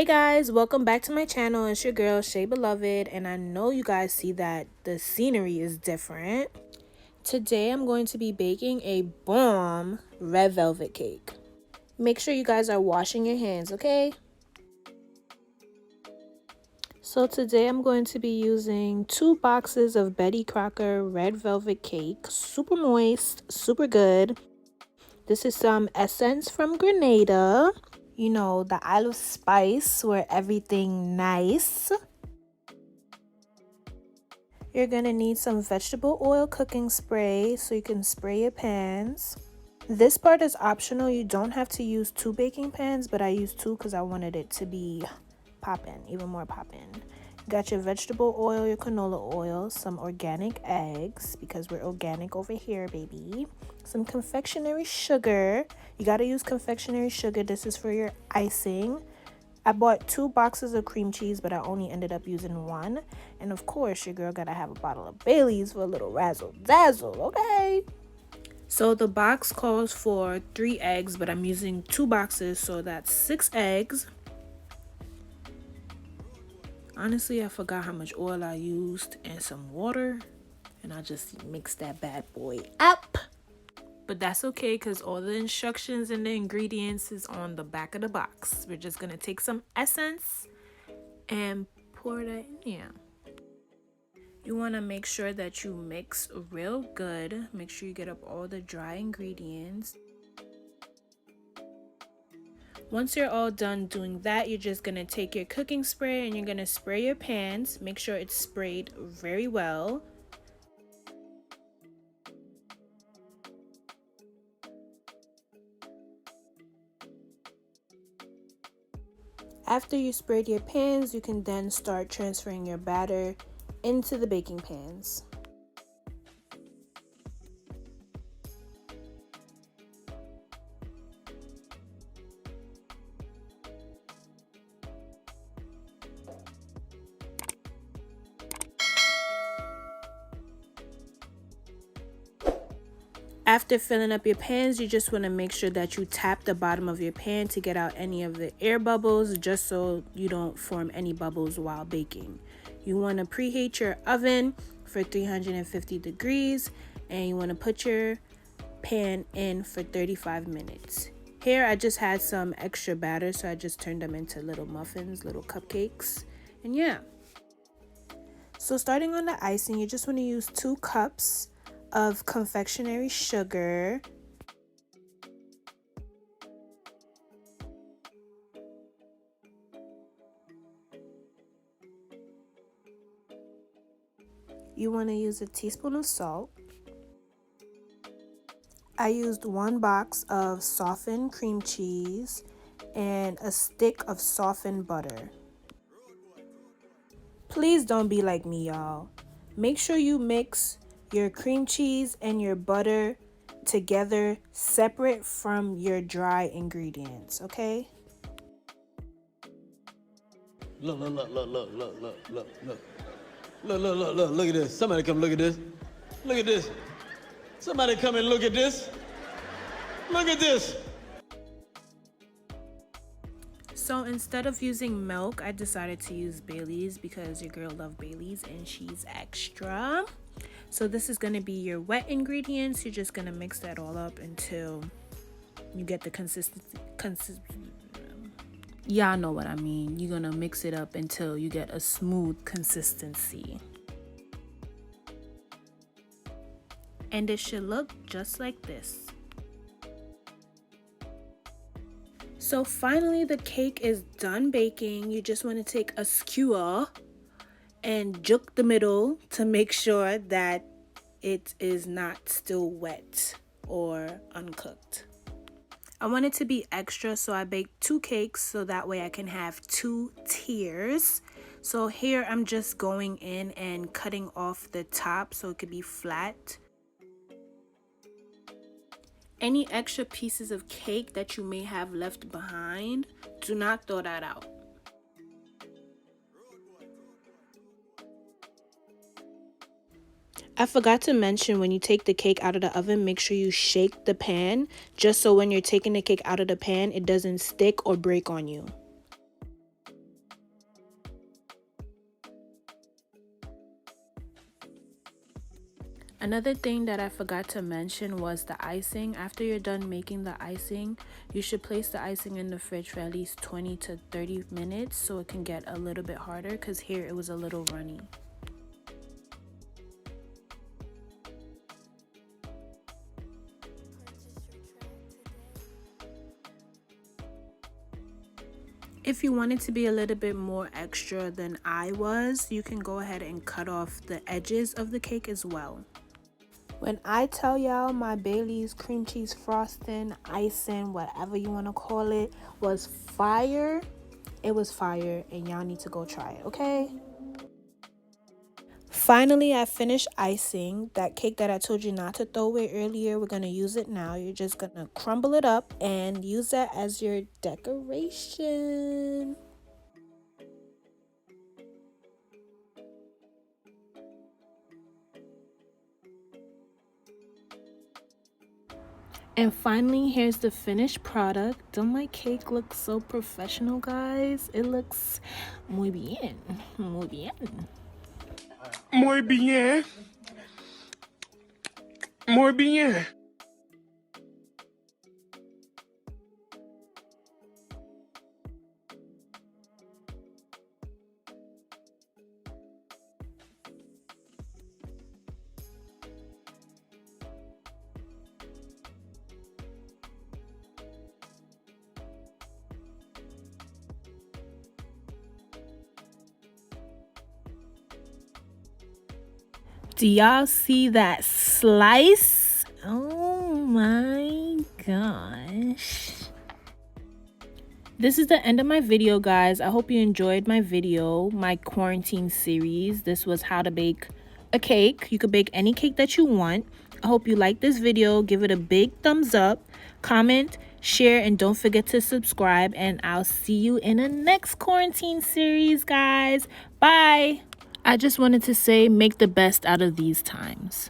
Hey guys, welcome back to my channel. It's your girl Chae Beloved, and I know you guys see that the scenery is different. Today I'm going to be baking a bomb red velvet cake. Make sure you guys are washing your hands, okay? So today I'm going to be using 2 boxes of Betty Crocker red velvet cake. Super moist, super good. This is some essence from Grenada. You know, the Isle of Spice, where everything nice. You're gonna need some vegetable oil cooking spray so you can spray your pans. This part is optional. You don't have to use 2 baking pans, but I used 2 because I wanted it to be poppin', even more poppin'. You got your vegetable oil, your canola oil, some organic eggs because we're organic over here, baby. Some confectionery sugar. You gotta use confectionery sugar. This is for your icing. I bought 2 boxes of cream cheese, but I only ended up using 1. And of course, your girl gotta have a bottle of Bailey's for a little razzle dazzle, okay? So the box calls for 3 eggs, but I'm using 2 boxes, so that's 6 eggs. Honestly, I forgot how much oil I used and some water, and I just mixed that bad boy up. But that's okay because all the instructions and the ingredients is on the back of the box. We're just gonna take some essence and pour that in here. You want to make sure that you mix real good. Make sure you get up all the dry ingredients. Once you're all done doing that, you're just going to take your cooking spray and you're going to spray your pans. Make sure it's sprayed very well. After you sprayed your pans, you can then start transferring your batter into the baking pans. After filling up your pans, you just want to make sure that you tap the bottom of your pan to get out any of the air bubbles, just so you don't form any bubbles while baking. You want to preheat your oven for 350 degrees, and you want to put your pan in for 35 minutes. Here I just had some extra batter, so I just turned them into little muffins, little cupcakes, and yeah. So starting on the icing, you just want to use 2 cups of confectionery sugar. You want to use a teaspoon of salt. I used 1 box of softened cream cheese and a stick of softened butter. Please don't be like me, y'all. Make sure you mix your cream cheese and your butter together separate from your dry ingredients, okay? Look at this. Somebody come look at this. Look at this. Somebody come and look at this. Look at this. So instead of using milk, I decided to use Bailey's because your girl loves Bailey's and she's extra. So this is going to be your wet ingredients. You're just going to mix that all up until you get the consistency. Y'all know what I mean. You're going to mix it up until you get a smooth consistency. And it should look just like this. So finally the cake is done baking. You just want to take a skewer and juke the middle to make sure that it is not still wet or uncooked. I want it to be extra, so I baked 2 cakes so that way I can have 2 tiers. So here I'm just going in and cutting off the top so it could be flat. Any extra pieces of cake that you may have left behind, do not throw that out. I forgot to mention, when you take the cake out of the oven, make sure you shake the pan, just so when you're taking the cake out of the pan, it doesn't stick or break on you. Another thing that I forgot to mention was the icing. After you're done making the icing, you should place the icing in the fridge for at least 20 to 30 minutes so it can get a little bit harder, because here it was a little runny. If you want it to be a little bit more extra than I was, you can go ahead and cut off the edges of the cake as well. When I tell y'all my Bailey's cream cheese frosting, icing, whatever you want to call it, was fire, it was fire, and y'all need to go try it, okay? Finally, I finished icing that cake that I told you not to throw away earlier. We're going to use it now. You're just going to crumble it up and use that as your decoration. And finally, here's the finished product. Don't my cake look so professional, guys? It looks muy bien, muy bien. Muy bien. Muy bien. Do y'all see that slice? Oh my gosh. This is the end of my video, guys. I hope you enjoyed my video, my quarantine series. This was how to bake a cake. You could bake any cake that you want. I hope you liked this video. Give it a big thumbs up, comment, share, and don't forget to subscribe. And I'll see you in the next quarantine series, guys. Bye. I just wanted to say, make the best out of these times.